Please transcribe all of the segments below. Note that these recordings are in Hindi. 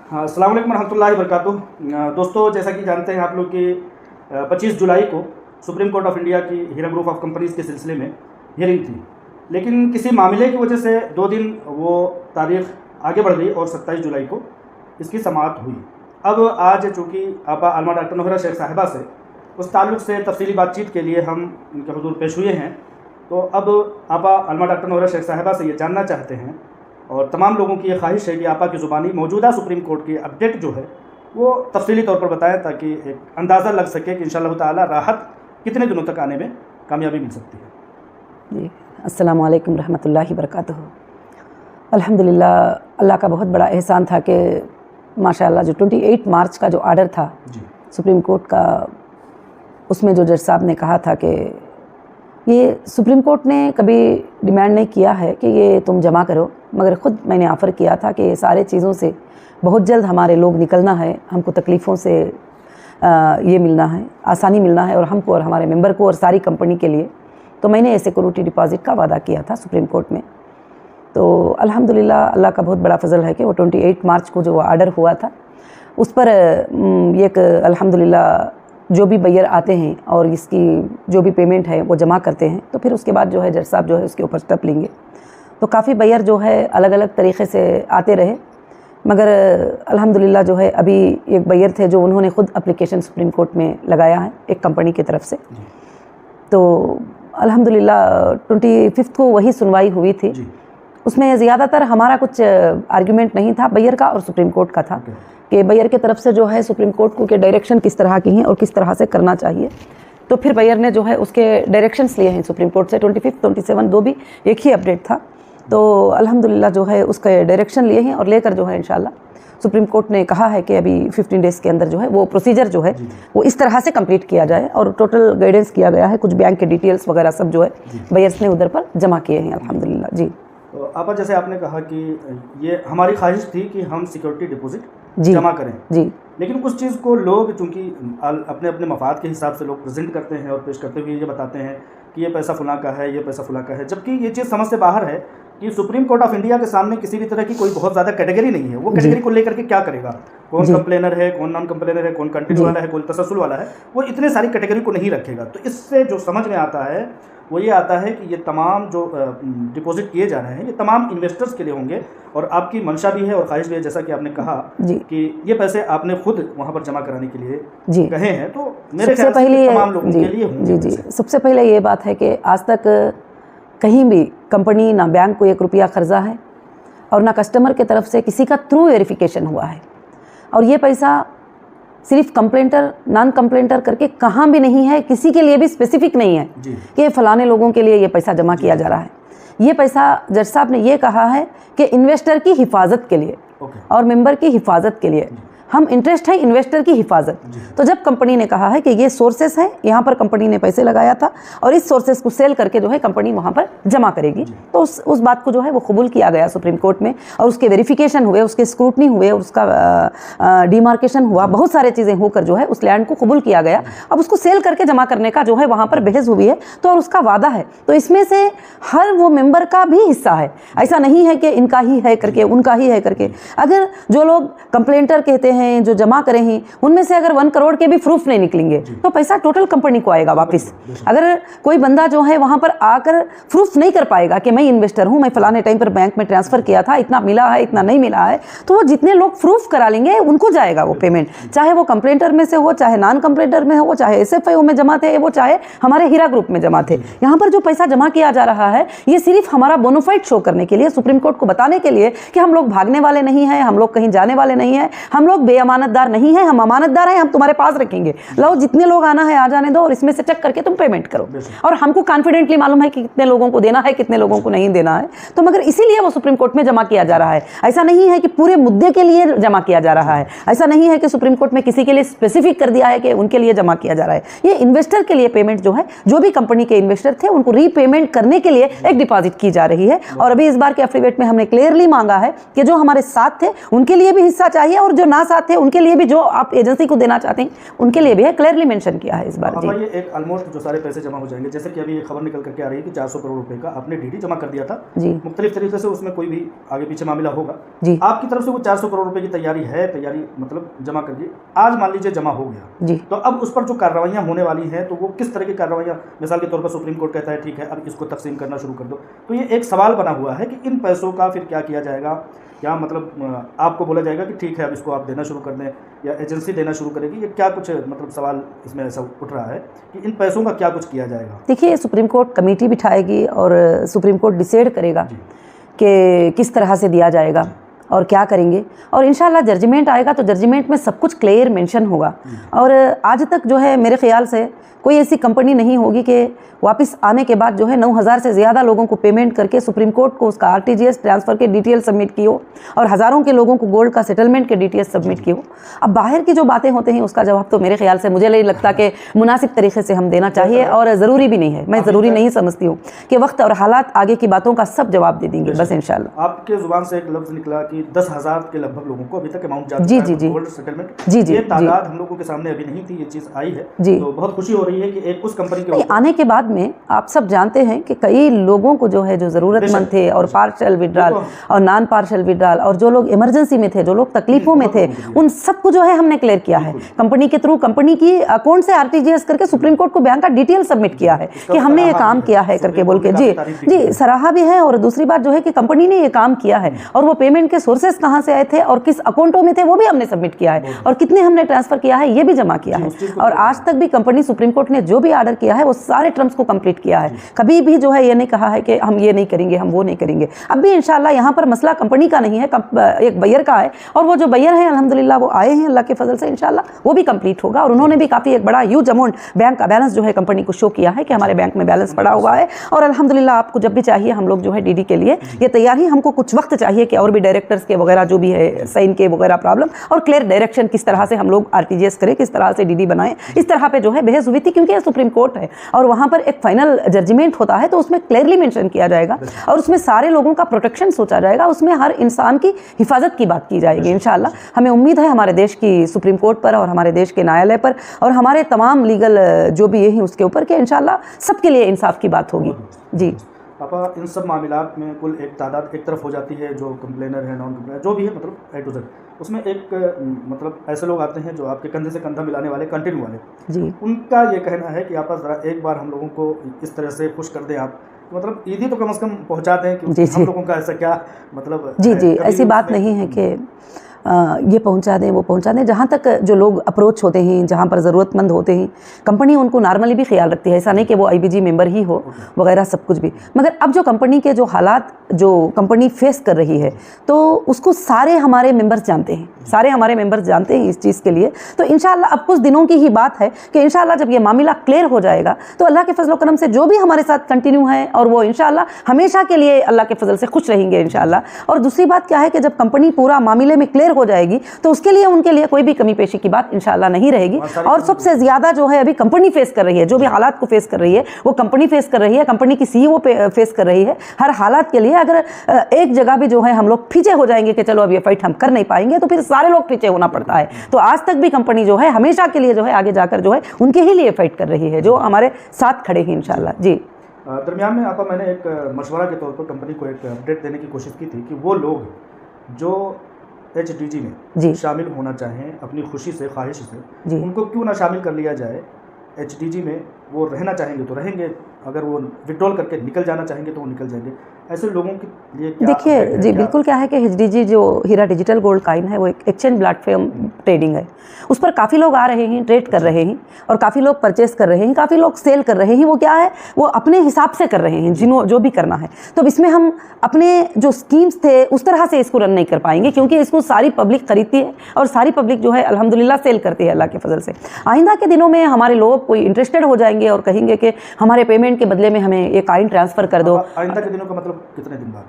हाँ, अस्सलाम वालेकुम रहमतुल्लाहि वबरकातुहू। दोस्तों, जैसा कि जानते हैं आप लोग कि 25 जुलाई को सुप्रीम कोर्ट ऑफ इंडिया की हीरा ग्रुप ऑफ कंपनीज़ के सिलसिले में हियरिंग थी, लेकिन किसी मामले की वजह से 2 दिन वो तारीख़ आगे बढ़ गई और 27 जुलाई को इसकी समाअत हुई। अब आज चूँकि आपा आलमा डॉक्टर नोहरा शेख साहिबा से उस ताल्लुक़ से तफसीली बातचीत के लिए हम उनके हुज़ूर पेश हुए हैं, तो अब आपा आलमा डॉक्टर नोहरा शेख साहिबा से ये जानना चाहते हैं और तमाम लोगों की ये ख्वाहिश है कि आपा की ज़ुबानी मौजूदा सुप्रीम कोर्ट की अपडेट जो है वो तफसीली तौर पर बताएं, ताकि एक अंदाज़ा लग सके कि इंशाअल्लाह ताला राहत कितने दिनों तक आने में कामयाबी मिल सकती है। जी, अस्सलाम वालेकुम रहमतुल्लाहि वबरकातुहू। अल्हम्दुलिल्लाह, अल्लाह का बहुत बड़ा एहसान था कि माशाअल्लाह जो 28 मार्च का जो आर्डर था सुप्रीम कोर्ट का, उसमें जो जज साहब ने कहा था कि ये सुप्रीम कोर्ट ने कभी डिमांड नहीं किया है कि ये तुम जमा करो, मगर ख़ुद मैंने ऑफ़र किया था कि ये सारे चीज़ों से बहुत जल्द हमारे लोग निकलना है, हमको तकलीफ़ों से ये मिलना है, आसानी मिलना है, और हमको और हमारे मेंबर को और सारी कंपनी के लिए। तो मैंने सिक्योरिटी डिपॉज़िट का वादा किया था सुप्रीम कोर्ट में। तो अल्हम्दुलिल्लाह, अल्लाह का बहुत बड़ा फ़ज़ल है कि वो 28 मार्च को जो आर्डर हुआ था उस पर एक अल्हम्दुलिल्लाह जो भी बायर आते हैं और इसकी जो भी पेमेंट है वो जमा करते हैं, तो फिर उसके बाद जो है जज साहब जो है उसके ऊपर स्टेप लेंगे। तो काफ़ी बायर जो है अलग अलग तरीक़े से आते रहे, मगर अल्हम्दुलिल्लाह जो है अभी एक बायर थे जो उन्होंने ख़ुद एप्लीकेशन सुप्रीम कोर्ट में लगाया है एक कंपनी की तरफ से। तो अल्हम्दुलिल्लाह 25 को वही सुनवाई हुई थी। उसमें ज़्यादातर हमारा कुछ आर्ग्यूमेंट नहीं था, बायर का और सुप्रीम कोर्ट का था कि बायर की तरफ से जो है सुप्रीम कोर्ट को के डायरेक्शन किस तरह की हैं और किस तरह से करना चाहिए। तो फिर बायर ने जो है उसके डायरेक्शंस लिए हैं सुप्रीम कोर्ट से। 25, 27 दो भी एक ही अपडेट था। तो अल्हम्दुलिल्लाह जो है उसके डायरेक्शन लिए हैं और लेकर जो है इंशाल्लाह सुप्रीम कोर्ट ने कहा है कि अभी 15 डेज़ के अंदर जो है वो प्रोसीजर जो है वो इस तरह से कंप्लीट किया जाए, और टोटल गाइडेंस किया गया है। कुछ बैंक के डिटेल्स वगैरह सब जो है बायर्स ने उधर पर जमा किए हैं अल्हम्दुलिल्लाह। जी, तो आपा जैसे आपने कहा कि ये हमारी ख्वाहिश थी कि हम सिक्योरिटी डिपॉजिट जमा करें जी, लेकिन उस चीज़ को लोग चूँकि अपने अपने मफाद के हिसाब से लोग प्रेजेंट करते हैं और पेश करते हुए ये बताते हैं कि ये पैसा फलां का है, ये पैसा फलां का है, जबकि ये चीज़ समझ से बाहर है कि सुप्रीम कोर्ट ऑफ इंडिया के सामने किसी भी तरह की कोई बहुत ज़्यादा कैटेगरी नहीं है। वो कैटेगरी को लेकर के क्या करेगा, कौन कंप्लेनर है, कौन नॉन कंप्लेनर है, कौन कंटिन्यू वाला है, कौन तसलसल वाला है, वो इतने सारी कैटेगरी को नहीं रखेगा। तो इससे जो समझ में आता है वो ये आता है कि ये तमाम जो डिपॉजिट किए जा रहे हैं ये तमाम इन्वेस्टर्स के लिए होंगे, और आपकी मंशा भी है और ख्वाहिश भी है, जैसा कि आपने कहा कि ये पैसे आपने खुद वहाँ पर जमा कराने के लिए कहे हैं। तो मेरे ख्याल से तमाम लोगों के लिए होंगे। जी, सबसे पहले ये बात है कि आज तक कहीं भी कंपनी ना बैंक को 1 रुपया कर्जा है और ना कस्टमर की तरफ से किसी का थ्रू वेरिफिकेशन हुआ है, और ये पैसा सिर्फ कंप्लेंटर नॉन कंप्लेंटर करके कहाँ भी नहीं है, किसी के लिए भी स्पेसिफिक नहीं है कि फलाने लोगों के लिए ये पैसा जमा किया जा रहा है। ये पैसा जज साहब ने ये कहा है कि इन्वेस्टर की हिफाजत के लिए और मेंबर की हिफाजत के लिए। हम इंटरेस्ट है इन्वेस्टर की हिफाजत। तो जब कंपनी ने कहा है कि ये सोर्सेस है, यहाँ पर कंपनी ने पैसे लगाया था और इस सोर्सेस को सेल करके जो है कंपनी वहाँ पर जमा करेगी, तो उस बात को जो है वो कबूल किया गया सुप्रीम कोर्ट में, और उसके वेरिफिकेशन हुए, उसके स्क्रूटनी हुए, उसका डिमार्केशन हुआ, बहुत सारे चीज़ें होकर जो है उस लैंड को कबूल किया गया। अब उसको सेल करके जमा करने का जो है वहाँ पर बहस हुई है, तो और उसका वादा है। तो इसमें से हर वो मेंबर का भी हिस्सा है, ऐसा नहीं है कि इनका ही है करके उनका ही है करके। अगर जो लोग कंप्लेंटर कहते हैं, जो जमा करे हैं, उनमें से अगर 1 करोड़ के भी प्रूफ नहीं निकलेंगे तो पैसा टोटल कंपनी को आएगा वापस। अगर कोई बंदा जो है वहां पर आकर प्रूफ नहीं कर पाएगा कि मैं इन्वेस्टर हूं, मैं फलाने टाइम पर बैंक में ट्रांसफर किया था, इतना मिला है, इतना नहीं मिला है, तो वो जितने लोग प्रूफ करा लेंगे उनको जाएगा वो पेमेंट, चाहे वो कंप्लेंटर में से हो, चाहे नॉन कंप्लेंटर में हो, चाहे SFIO में जमा थे वो, चाहे हमारे हीरा ग्रुप में जमा थे। यहाँ पर जो पैसा जमा किया जा रहा है ये सिर्फ हमारा बोनोफाइड शो करने के लिए, सुप्रीम कोर्ट को बताने के लिए कि हम लोग भागने वाले नहीं हैं, हम लोग कहीं जाने वाले नहीं हैं, हम लोग बेअमानतदार नहीं है, हम अमानतदार हैं, हम तुम्हारे पास रखेंगे, लो जितने लोग आना है आ जाने दो और इसमें से चेक करके तुम पेमेंट करो। और हमको कॉन्फिडेंटली मालूम है कि कितने लोगों को देना है, कितने लोगों को नहीं देना है। तो मगर इसीलिए वो सुप्रीम कोर्ट में जमा किया जा रहा है। ऐसा नहीं है कि पूरे मुद्दे के लिए जमा किया जा रहा है, ऐसा नहीं है कि सुप्रीम कोर्ट में किसी के लिए स्पेसिफिक कर दिया है कि उनके लिए जमा किया जा रहा है। ये इन्वेस्टर के लिए पेमेंट जो है, जो भी कंपनी के इन्वेस्टर थे उनको रीपेमेंट करने के लिए एक डिपॉजिट की जा रही है। और अभी इस बार के एफिडेविट में हमने क्लियरली मांगा है कि जो हमारे साथ थे उनके लिए भी हिस्सा चाहिए और जो ना साथ थे उनके लिए भी, जो आप एजेंसी को देना चाहते हैं उनके लिए भी है, क्लियरली मेंशन किया है इस बार। जी, ये एक ऑलमोस्ट जो सारे पैसे जमा हो जाएंगे, जैसे कि अभी ये खबर निकल करके आ रही है कि 400 करोड़ रुपए का आपने डीडी जमा कर दिया था जी, मुख्तलिफ तरीके से, उसमें कोई भी आगे पीछे मामला होगा जी, आपकी तरफ से वो 400 करोड़ रुपए की तैयारी मतलब जमा कर दी, आज मान लीजिए जमा हो गया जी, तो अब उस पर जो कार्रवाइयाँ होने वाली हैं तो वो किस तरह की कार्रवाइयाँ, मिसाल के तौर पर सुप्रीम कोर्ट कहता है ठीक है अब इसको तकसीम करना शुरू कर दो, तो ये एक सवाल बना हुआ है कि इन पैसों का फिर क्या किया जाएगा, क्या मतलब आपको बोला जाएगा कि ठीक है अब इसको आप देना शुरू कर दें या एजेंसी देना शुरू करेगी, ये क्या कुछ मतलब सवाल इसमें ऐसा उठ रहा है कि इन पैसों का क्या कुछ किया जाएगा? देखिए, सुप्रीम कोर्ट कमेटी बिठाएगी और सुप्रीम कोर्ट डिसाइड करेगा कि किस तरह से दिया जाएगा और क्या करेंगे, और इंशाल्लाह जजमेंट आएगा तो जजमेंट में सब कुछ क्लियर मेंशन होगा। और आज तक जो है मेरे ख्याल से कोई ऐसी कंपनी नहीं होगी कि वापस आने के बाद जो है 9,000 से ज़्यादा लोगों को पेमेंट करके सुप्रीम कोर्ट को उसका RTGS ट्रांसफ़र के डिटेल सबमिट की हो और हज़ारों के लोगों को गोल्ड का सेटलमेंट के डिटेल्स सबमिट की हो। अब बाहर की जो बातें होते हैं उसका जवाब तो मेरे ख्याल से मुझे नहीं लगता कि मुनासिब तरीके से हम देना चाहिए, और ज़रूरी भी नहीं है, मैं ज़रूरी नहीं समझती हूँ कि वक्त और हालात आगे की बातों का सब जवाब दे देंगे बस इंशाल्लाह। आपके ज़ुबान से एक लफ्ज़ निकला कि 10,000 के लगभग लोगों को अभी तक अमाउंट जा जी जी जी गोल्ड सेटलमेंट, जी जी, ये तादाद हम लोगों के सामने अभी नहीं थी, ये चीज़ आई है जी, तो बहुत खुशी हो रही है कि एक उस कंपनी के आने के बाद में आप सब जानते हैं कि कई लोगों को जो है जो ज़रूरतमंद थे और पार्शल विड्रॉल और नॉन पार्शल विड्रॉल और जो लोग इमरजेंसी में थे, जो लोग तकलीफों में थे, उन सबको जो है हमने क्लियर किया है कंपनी के थ्रू, कंपनी की अकाउंट से RTGS करके सुप्रीम कोर्ट को बैंक का डिटेल सबमिट किया है कि हमने ये काम किया है करके बोल के। जी जी, सराहा भी है। और दूसरी बात जो है कि कंपनी ने ये काम किया है और वो पेमेंट के सोर्सेस कहाँ से आए थे और किस अकाउंटों में थे वो भी हमने सबमिट किया है, और कितने हमने ट्रांसफर किया है ये भी जमा किया है। और आज तक भी कंपनी सुप्रीम कोर्ट ने जो भी ऑर्डर किया है वो सारे टर्म्स को कंप्लीट किया है, कभी भी जो है ये नहीं कहा है कि हम ये नहीं करेंगे, हम वो नहीं करेंगे। अब भी इंशाल्लाह यहाँ पर मसला कंपनी का नहीं है, एक बयर का है, और वो जो बयर है अल्हम्दुलिल्लाह वो आए हैं अल्लाह के फजल से, इंशाल्लाह वो भी कंप्लीट होगा। और उन्होंने भी काफ़ी एक बड़ा ह्यूज अमाउंट बैंक का बैलेंस जो है कंपनी को शो किया है कि हमारे बैंक में बैलेंस पड़ा हुआ है, और अल्हम्दुलिल्लाह आपको जब भी चाहिए हम लोग जो है DD के लिए ये तैयार ही, हमको कुछ वक्त चाहिए कि और भी डायरेक्टर्स के वगैरह जो भी है साइन के वगैरह प्रॉब्लम और क्लियर डायरेक्शन किस तरह से हम लोग RTGS करें, किस तरह से DD बनाएं, इस तरह पे जो है बहस हुई थी, क्योंकि ये सुप्रीम कोर्ट है और वहाँ पर एक फाइनल जजमेंट होता है तो उसमें क्लियरली मेंशन किया जाएगा और उसमें सारे लोगों का प्रोटेक्शन सोचा जाएगा, उसमें हर इंसान की हिफाजत की बात की जाएगी इंशाल्लाह। हमें उम्मीद है हमारे देश की सुप्रीम कोर्ट पर और हमारे देश के न्यायालय पर और हमारे तमाम लीगल जो भी यही उसके ऊपर कि इंशाल्लाह सबके लिए इंसाफ की बात होगी। जी पापा, इन सब मामलात में कुल एक तादाद एक तरफ हो जाती है, जो कंप्लेनर है, नॉन कंप्लेनर जो भी है, मतलब A to Z, उसमें एक मतलब ऐसे लोग आते हैं जो आपके कंधे से कंधा मिलाने वाले, कंटिन्यू वाले, जी, उनका ये कहना है कि आप ज़रा एक बार हम लोगों को इस तरह से खुश कर दें, आप मतलब ईदी तो कम से कम पहुँचा दें, क्योंकि हम लोगों का ऐसा क्या मतलब। जी जी, ऐसी बात नहीं है कि ये पहुंचा दें वो पहुंचा दें। जहाँ तक जो लोग अप्रोच होते हैं, जहाँ पर ज़रूरतमंद होते हैं, कंपनी उनको नॉर्मली भी ख्याल रखती है, ऐसा नहीं कि वो IBG मेंबर ही हो वगैरह सब कुछ भी। मगर अब जो कंपनी के जो हालात जो कंपनी फेस कर रही है तो उसको सारे हमारे मेंबर्स जानते हैं, सारे हमारे मेंबर्स जानते हैं इस चीज़ के लिए। तो इंशाल्लाह अब कुछ दिनों की ही बात है कि इंशाल्लाह जब ये मामला क्लियर हो जाएगा तो अल्लाह के फजल करम से जो भी हमारे साथ कंटिन्यू है और वो इंशाल्लाह हमेशा के लिए अल्लाह के फजल से खुश रहेंगे इंशाल्लाह। और दूसरी बात क्या है कि जब कंपनी पूरा मामले में क्लियर हो जाएगी तो उसके लिए उनके लिए कोई भी कमी पेशी की बात इंशाल्लाह नहीं रहेगी। और सबसे ज़्यादा जो है अभी कंपनी फेस कर रही है, जो भी हालात को फेस कर रही है वो कंपनी फेस कर रही है, कंपनी की CEO फेस कर रही है। हर हालात के लिए अगर एक जगह भी जो है हम लोग पीछे हो जाएंगे कि चलो अब ये फाइट हम कर नहीं पाएंगे तो फिर सारे लोग पीछे होना पड़ता है। तो आज तक भी कंपनी जो है हमेशा के लिए जो है आगे जाकर जो है उनके ही लिए फाइट कर रही है, जो हमारे साथ खड़े हैं इंशाल्लाह। जी, दरमियान में आपका मैंने एक मशवरा के तौर पर कंपनी को एक अपडेट देने की कोशिश की थी कि वो लोग जो HDG में शामिल होना चाहें अपनी खुशी से, ख्वाहिश से, उनको क्यों ना शामिल कर लिया जाए। HDG में वो रहना चाहेंगे तो रहेंगे, अगर वो विड्रॉल करके निकल जाना चाहेंगे तो वो निकल जाएंगे। ऐसे लोगों के लिए क्या देखिए जी, बिल्कुल क्या है कि HDG जो हीरा डिजिटल गोल्ड कॉइन है वो एक एक्सचेंज प्लेटफॉर्म ट्रेडिंग है, उस पर काफ़ी लोग आ रहे हैं, ट्रेड कर रहे हैं और काफ़ी लोग परचेस कर रहे हैं, काफ़ी लोग सेल कर रहे हैं। वो क्या है, वो अपने हिसाब से कर रहे हैं जो भी करना है। तो इसमें हम अपने जो स्कीम्स थे उस तरह से इसको रन नहीं कर पाएंगे, क्योंकि इसको सारी पब्लिक खरीदती है और सारी पब्लिक जो है अल्हम्दुलिल्लाह सेल करती है अल्लाह के फजल से। आइंदा के दिनों में हमारे लोग कोई इंटरेस्टेड हो जाएंगे और कहेंगे कि हमारे पेमेंट के बदले में हमें ये कॉइन ट्रांसफ़र कर दो। आइंदा के दिनों का मतलब कितने दिन बाद?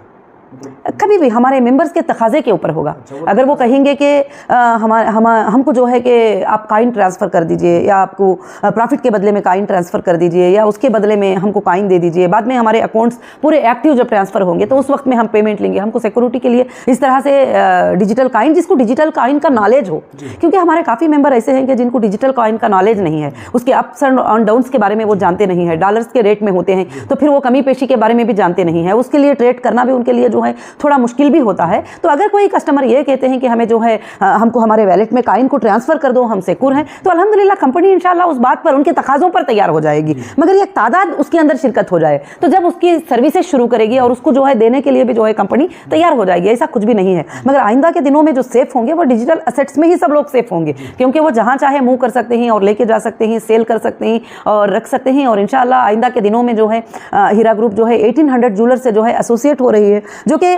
कभी भी हमारे मेंबर्स के तकाजे के ऊपर होगा। अगर वो कहेंगे कि हमको जो है कि आप काइन ट्रांसफ़र कर दीजिए, या आपको प्रॉफिट के बदले में काइन ट्रांसफ़र कर दीजिए, या उसके बदले में हमको काइन दे दीजिए, बाद में हमारे अकाउंट्स पूरे एक्टिव जब ट्रांसफ़र होंगे तो उस वक्त में हम पेमेंट लेंगे, हमको सिक्योरिटी के लिए इस तरह से डिजिटल काइन, जिसको डिजिटल काइन का नॉलेज हो, क्योंकि हमारे काफ़ी मेंबर ऐसे हैं कि जिनको डिजिटल काइन का नॉलेज नहीं है, उसके अप्स एंड डाउन्स के बारे में वो जानते नहीं है, डॉलर्स के रेट में होते हैं तो फिर वो कमी पेशी के बारे में भी जानते नहीं है, उसके लिए ट्रेड करना भी उनके लिए जो है थोड़ा मुश्किल भी होता है। तो अगर कोई कस्टमर ये कहते हैं कि हमें जो है हमको हमारे वैलेट में काइन को ट्रांसफ़र कर दो, हम सिक्योर हैं, तो अल्हम्दुलिल्लाह कंपनी इंशाल्लाह उस बात पर, उनके तकाज़ों पर तैयार हो जाएगी, मगर एक तादाद उसके अंदर शिरकत हो जाए तो जब उसकी सर्विसेज शुरू करेगी और उसको जो है देने के लिए भी जो है कंपनी तैयार हो जाएगी। ऐसा कुछ भी नहीं है, मगर आइंदा के दिनों में जो सेफ होंगे वो डिजिटल असेट्स में ही सब लोग सेफ होंगे, क्योंकि वो जहाँ चाहे मूव कर सकते हैं और लेके जा सकते हैं, सेल कर सकते हैं और रख सकते हैं। और इंशाल्लाह आइंदा के दिनों में जो है हीरा ग्रुप जो है 1800 ज्वेलर से जो है एसोसिएट हो रही है, जो कि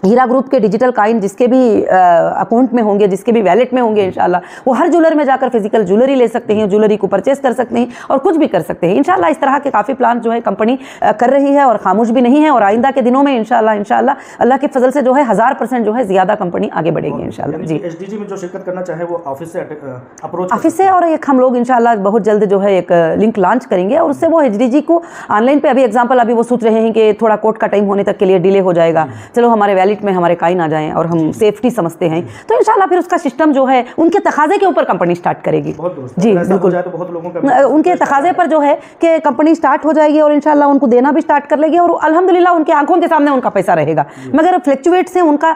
हीरा ग्रुप के डिजिटल काइन जिसके भी अकाउंट में होंगे, जिसके भी वैलेट में होंगे, इंशाल्लाह वो हर ज्वेलर में जाकर फिजिकल ज्वेलरी ले सकते हैं, ज्वेलरी को परचेस कर सकते हैं और कुछ भी कर सकते हैं। इंशाल्लाह इस तरह के काफ़ी प्लान जो है कंपनी कर रही है और खामोश भी नहीं है, और आइंदा के दिनों में इंशाल्लाह अल्लाह के फजल से जो है 1000% जो है ज़्यादा कंपनी आगे बढ़ेगी इंशाल्लाह। जी, एचडीजी में जो शिरकत करना चाहे वो ऑफिस से अप्रोच ऑफिस से, और एक हम लोग इंशाल्लाह बहुत जल्द जो है एक लिंक लॉन्च करेंगे और उससे वो एचडीजी को ऑनलाइन पे, अभी एग्जांपल अभी वो सोच रहे हैं कि थोड़ा कोर्ट का टाइम होने तक के लिए डिले हो जाएगा, चलो हमारे वैलेट में हमारे काइन आ जाएं और हम सेफ्टी समझते हैं, तो इंशाल्लाह फिर उसका सिस्टम जो है उनके तकाजे के ऊपर कंपनी स्टार्ट करेगी। जी बिल्कुल, तो बहुत लोगों का उनके तकाजे पर जो है कि कंपनी स्टार्ट हो जाएगी और इंशाल्लाह उनको देना भी स्टार्ट कर लेगी और अल्हम्दुलिल्लाह उनकी आंखों के सामने उनका पैसा रहेगा, मगर फ्लक्चुएट से उनका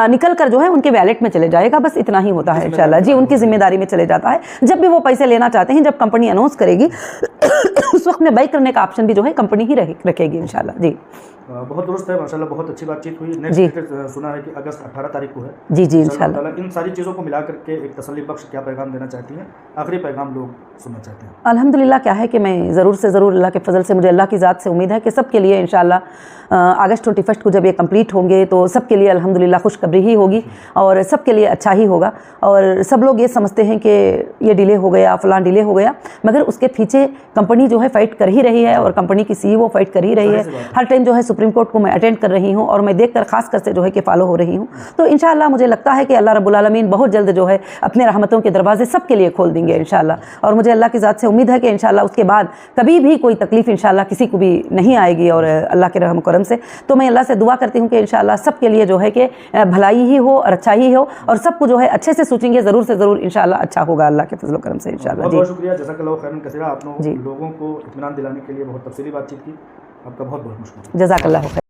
निकल कर जो है उनके वैलेट में चले जाएगा, बस इतना ही होता है इंशाल्लाह। जी, उनकी जिम्मेदारी में चले जाता है। जब भी वो पैसे लेना चाहते हैं, जब कंपनी अनाउंस करेगी उस वक्त में बाई करने का ऑप्शन भी जो है कंपनी ही रखेगी इंशाल्लाह। जी, बहुत दुरुस्त है माशाल्लाह, बहुत अच्छी बातचीत हुई। नेक्स्ट सुना है कि अगस्त 18 तारीख को है। जी जी इंशाल्लाह। इन सारी चीज़ों को मिला करके एक तसल्ली बख्श क्या पैगाम देना चाहती हैं, आखिरी पैगाम लोग सुनना चाहते हैं? अल्हम्दुलिल्लाह क्या है कि मैं ज़रूर से ज़रूर अल्लाह के फजल से, मुझे अल्लाह की ज़ात से उम्मीद है कि सबके लिए इंशाल्लाह अगस्त 21 को जब ये कंप्लीट होंगे तो सबके लिए अल्हम्दुलिल्लाह खुशखबरी ही होगी और सबके लिए अच्छा ही होगा। और सब लोग ये समझते हैं कि ये डिले हो गया, फलां डिले हो गया, मगर उसके पीछे कंपनी जो है फ़ाइट कर ही रही है और कंपनी की CEO फ़ाइट कर ही रही है। हर टाइम जो है सुप्रीम कोर्ट को मैं अटेंड कर रही हूँ और मैं देखकर खास कर से जो है कि फॉलो हो रही हूँ। तो इंशाल्लाह मुझे लगता है कि अल्लाह रब्बुल आलमीन बहुत जल्द जो है अपने रहमतों के दरवाजे सबके लिए खोल देंगे इंशाल्लाह। और मुझे अल्लाह की ज़ात से उम्मीद है कि इंशाल्लाह उसके बाद कभी भी कोई तकलीफ़ इंशाल्लाह किसी को भी नहीं आएगी और अल्लाह के रहम करम से। तो मैं अल्लाह से दुआ करती हूँ कि इंशाल्लाह सबके लिए जो है कि भलाई ही हो और अच्छा ही हो और सबको जो है अच्छे से सोचेंगे ज़रूर से ज़रूर इंशाल्लाह अच्छा होगा अल्लाह के फजल करम से इंशाल्लाह। बहुत शुक्रिया, जज़ाकल्लाहु खैरन कसीरा। आपने लोगों को इत्मीनान दिलाने के लिए बहुत तफसीली बातचीत की, आपका बहुत बहुत शुक्रिया। जज़ाकल्लाहु खैर।